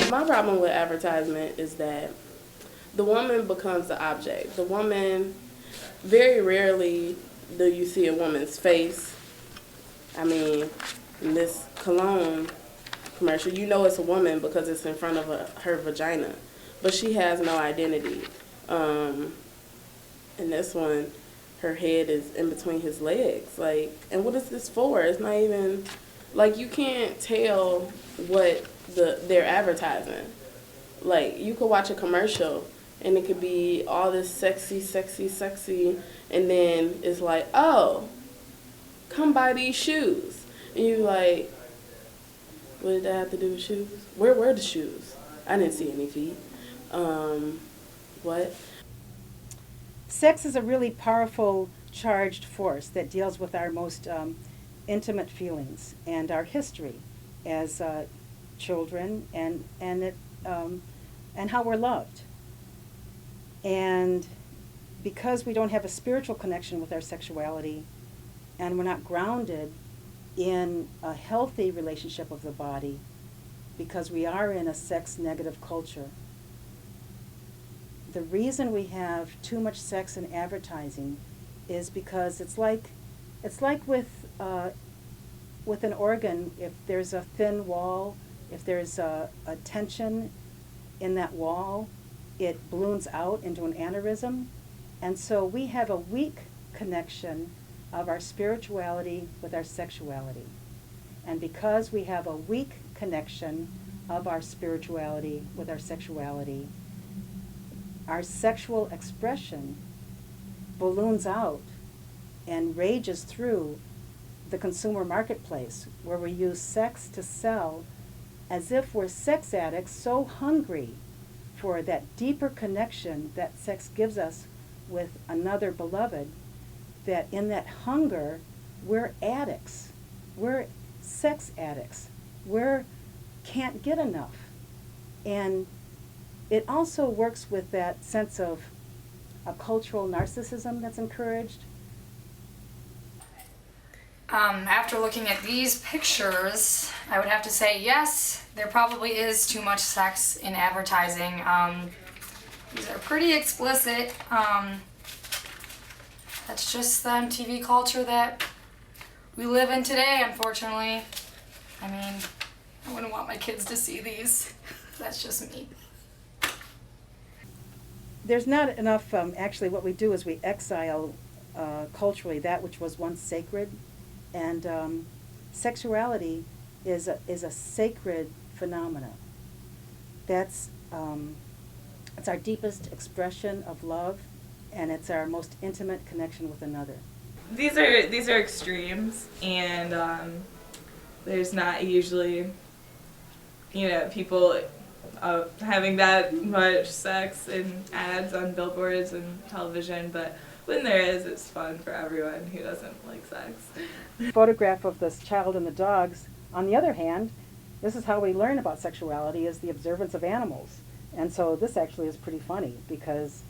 My problem with advertisement is that the woman becomes the object. The woman, very rarely do you see a woman's face. I mean, in this cologne commercial, you know it's a woman because it's in front of her vagina, but she has no identity. In this one, her head is in between his legs. Like, and what is this for? It's not even, like, you can't tell what they're advertising. Like, you could watch a commercial and it could be all this sexy, sexy, sexy, and then it's like, oh, come buy these shoes. And you're like, what did that have to do with shoes? Where were the shoes? I didn't see any feet. What? Sex is a really powerful, charged force that deals with our most intimate feelings and our history as children, and how we're loved. And because we don't have a spiritual connection with our sexuality, and we're not grounded in a healthy relationship with the body, because we are in a sex-negative culture, the reason we have too much sex in advertising is because it's like with an organ. If there's a thin wall, if there's a tension in that wall, it balloons out into an aneurysm. And so we have a weak connection of our spirituality with our sexuality. And because we have a weak connection of our spirituality with our sexuality, our sexual expression balloons out and rages through the consumer marketplace, where we use sex to sell as if we're sex addicts, so hungry for that deeper connection that sex gives us with another beloved, that in that hunger, we're addicts. We're sex addicts. We can't get enough. And it also works with that sense of a cultural narcissism that's encouraged. After looking at these pictures, I would have to say yes, there probably is too much sex in advertising. These are pretty explicit. That's just the MTV culture that we live in today, unfortunately. I mean, I wouldn't want my kids to see these. That's just me. There's not enough, actually what we do is we exile culturally that which was once sacred, and sexuality is a sacred phenomena. It's our deepest expression of love, and it's our most intimate connection with another. These are extremes, and there's not usually, people having that much sex in ads on billboards and television, but when there is, it's fun for everyone who doesn't like sex. Photograph of this child and the dogs. On the other hand, this is how we learn about sexuality, is the observance of animals. And so this actually is pretty funny, because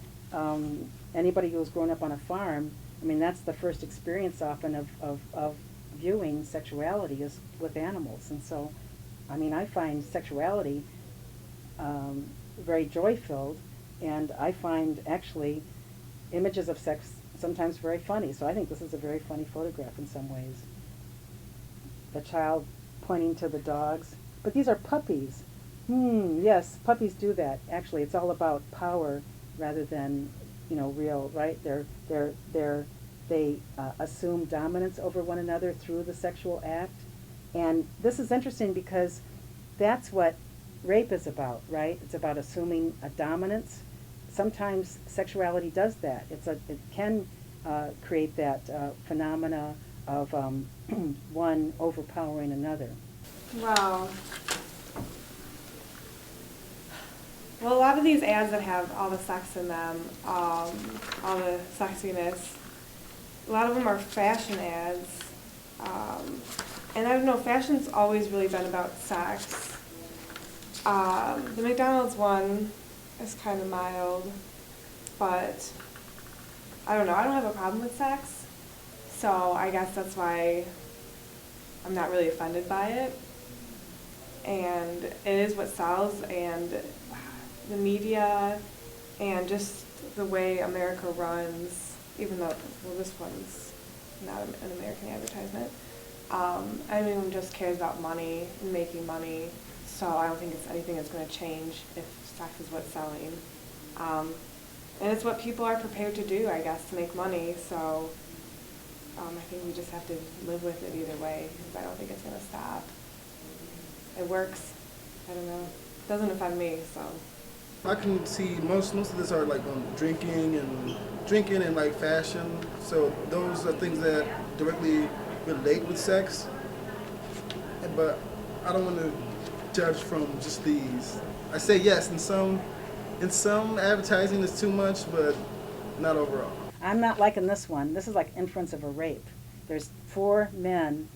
anybody who's grown up on a farm, I mean, that's the first experience often of viewing sexuality is with animals. And so, I mean, I find sexuality very joy-filled, and I find actually images of sex sometimes very funny. So I think this is a very funny photograph in some ways. The child pointing to the dogs. But these are puppies. Yes, puppies do that. Actually, it's all about power rather than, real, right? They assume dominance over one another through the sexual act. And this is interesting because that's what rape is about, right? It's about assuming a dominance. Sometimes sexuality does that. It can create that phenomena of one overpowering another. Wow. Well, a lot of these ads that have all the sex in them, all the sexiness, a lot of them are fashion ads. And I don't know, fashion's always really been about sex. The McDonald's one is kind of mild, but I don't know, I don't have a problem with sex, so I guess that's why I'm not really offended by it. and it is what sells, and the media and just the way America runs, even though, well, this one's not an American advertisement. Everyone just cares about money and making money, so I don't think it's anything that's going to change if sex is what's selling. And it's what people are prepared to do, I guess, to make money, so I think we just have to live with it either way, because I don't think it's going to stop. It works. I don't know. It doesn't offend me, so. I can see most of this are like drinking and like fashion. So those are things that directly relate with sex. But I don't want to judge from just these. I say yes, in some advertising is too much, but not overall. I'm not liking this one. This is like inference of a rape. There's 4 men,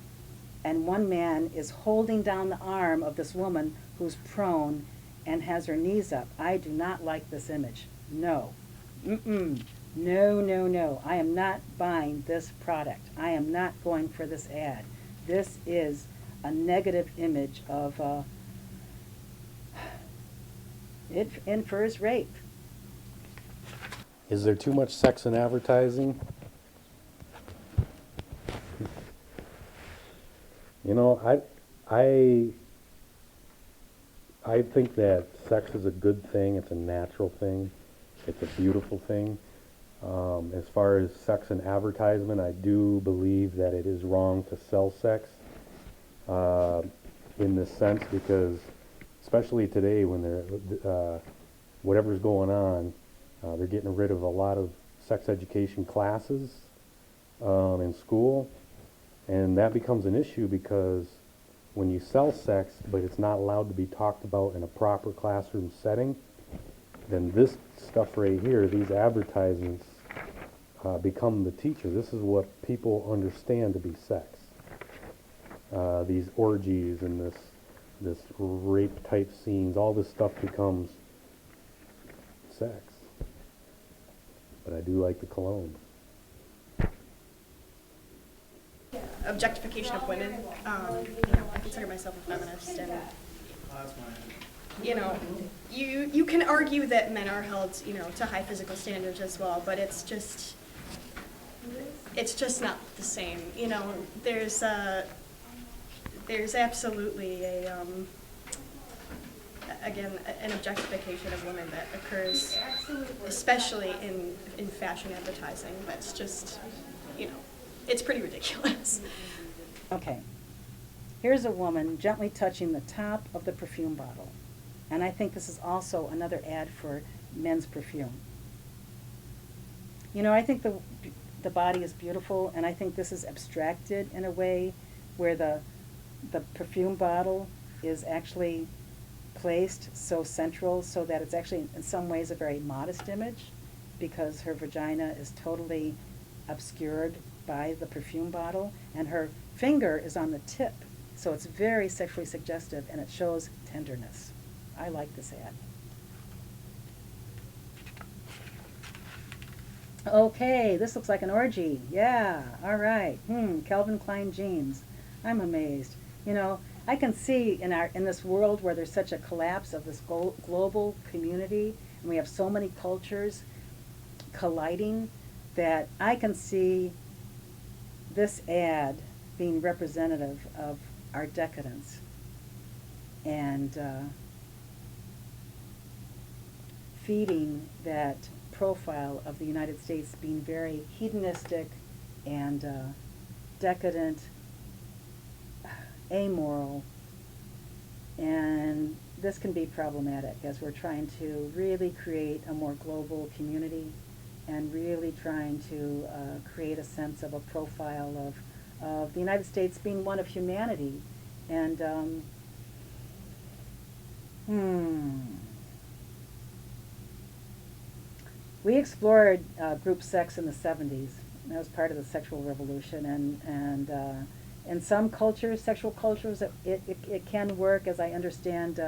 and one man is holding down the arm of this woman who's prone and has her knees up. I do not like this image. No. Mm-mm. No, no, no. I am not buying this product. I am not going for this ad. This is a negative image of, it infers rape. Is there too much sex in advertising? You know, I think that sex is a good thing. It's a natural thing. It's a beautiful thing. As far as sex and advertisement, I do believe that it is wrong to sell sex in this sense, because especially today when whatever's going on, they're getting rid of a lot of sex education classes in school, and that becomes an issue because when you sell sex but it's not allowed to be talked about in a proper classroom setting, then this stuff right here, these advertisements, become the teacher. This is what people understand to be sex. These orgies and this rape type scenes, all this stuff becomes sex. But I do like the cologne. Objectification of women. I consider myself a feminist, and you can argue that men are held, to high physical standards as well, but it's just not the same. There's absolutely an objectification of women that occurs, especially in fashion advertising. That's just, it's pretty ridiculous. Okay, here's a woman gently touching the top of the perfume bottle. And I think this is also another ad for men's perfume. I think the body is beautiful, and I think this is abstracted in a way where the perfume bottle is actually placed so central, so that it's actually in some ways a very modest image, because her vagina is totally obscured by the perfume bottle, and her finger is on the tip, so it's very sexually suggestive, and it shows tenderness. I like this ad. Okay, this looks like an orgy. Yeah, all right. Calvin Klein jeans. I'm amazed. I can see in this world where there's such a collapse of this global community, and we have so many cultures colliding, that I can see this ad being representative of our decadence and feeding that profile of the United States being very hedonistic and decadent, amoral, and this can be problematic as we're trying to really create a more global community and really trying to create a sense of a profile of the United States being one of humanity. And we explored group sex in the 70s. That was part of the sexual revolution, and in some cultures, sexual cultures, it can work, as I understand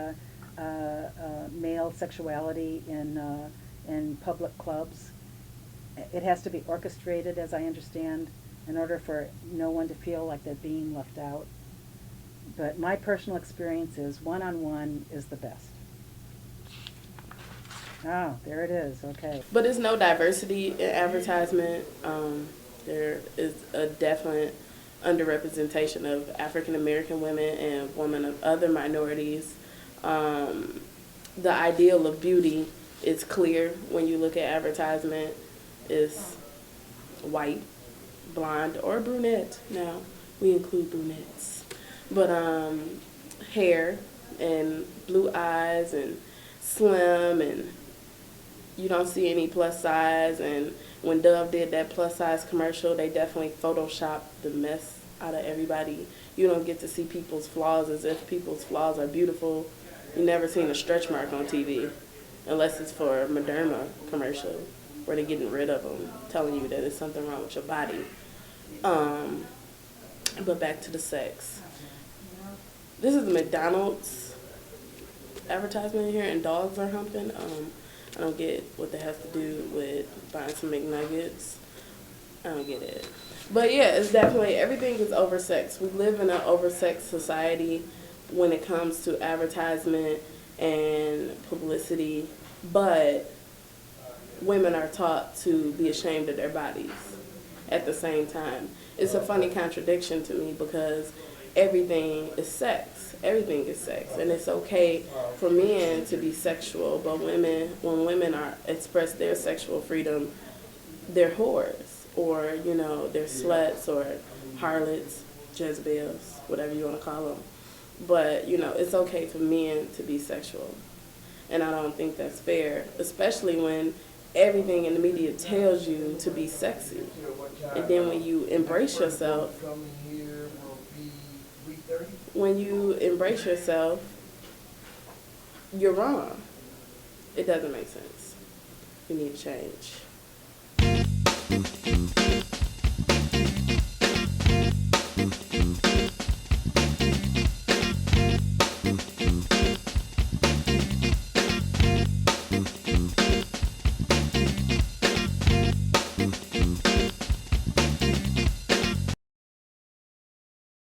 male sexuality in public clubs. It has to be orchestrated, as I understand, in order for no one to feel like they're being left out. But my personal experience is one-on-one is the best. Oh, there it is, okay. But there's no diversity in advertisement. There is a definite underrepresentation of African American women and women of other minorities. The ideal of beauty is clear when you look at advertisement. Is white, blonde, or brunette. Now we include brunettes, but hair and blue eyes and slim, and you don't see any plus size. And when Dove did that plus size commercial, they definitely photoshopped the mess out of everybody. You don't get to see people's flaws as if people's flaws are beautiful. You never seen a stretch mark on TV, unless it's for a Moderna commercial where they're getting rid of them, telling you that there's something wrong with your body. But back to the sex. This is the McDonald's advertisement here, and dogs are humping. I don't get what that has to do with buying some McNuggets. I don't get it. But yeah, it's definitely, everything is oversexed. We live in an oversexed society when it comes to advertisement and publicity, but women are taught to be ashamed of their bodies at the same time. It's a funny contradiction to me because everything is sex. Everything is sex. And it's okay for men to be sexual, but women, when women are express their sexual freedom, they're whores, or, you know, they're sluts or harlots, Jezebels, whatever you want to call them. But, you know, it's okay for men to be sexual. And I don't think that's fair, especially when everything in the media tells you to be sexy. And then when you embrace yourself, you're wrong. It doesn't make sense. You need to change.